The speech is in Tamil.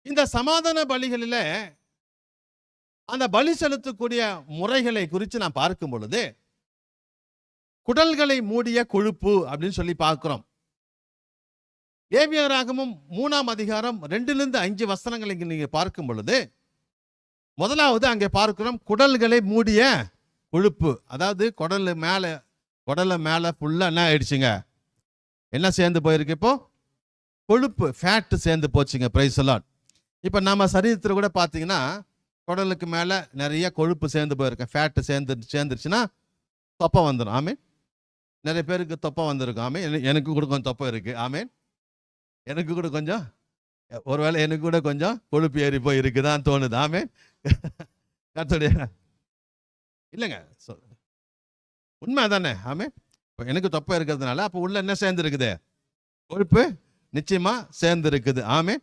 இந்த சமாதான பலிகளில அந்த பலி செலுத்தக்கூடிய முறைகளை குறித்து நான் பார்க்கும் பொழுது, குடல்களை மூடிய கொழுப்பு அப்படின்னு சொல்லி பார்க்கிறோம். லேவியராகமம் 3ஆம் அதிகாரம் 2-5 வசனங்களை நீங்க பார்க்கும் பொழுது, முதலாவது அங்கே பார்க்கிறோம் குடல்களை மூடிய கொழுப்பு. அதாவது குடலை மேல ஃபுல்லா என்ன ஆயிடுச்சுங்க, என்ன சேர்ந்து போயிருக்கு? இப்போ கொழுப்பு, ஃபேட் சேர்ந்து போச்சுங்க. Praise the Lord. இப்போ நம்ம சரீரத்தில் கூட பார்த்தீங்கன்னா குடலுக்கு மேலே நிறைய கொழுப்பு சேர்ந்து போயிருக்கேன். ஃபேட்டு சேர்ந்துருச்சுன்னா தொப்பை வந்துடும். ஆமே, நிறைய பேருக்கு தொப்பை வந்திருக்கும். ஆமே, எனக்கு கூட கொஞ்சம் தொப்பை இருக்குது. ஆமே, எனக்கு கூட கொஞ்சம், ஒருவேளை எனக்கு கூட கொஞ்சம் கொழுப்பு ஏறி போய் இருக்குதான் தோணுது. ஆமே, கர்த்தருடைய இல்லைங்க, உண்மை தானே. ஆமே, இப்போ எனக்கு தொப்பை இருக்கிறதுனால அப்போ உள்ள என்ன சேர்ந்து இருக்குது? கொழுப்பு நிச்சயமா சேர்ந்து இருக்குது. ஆமே,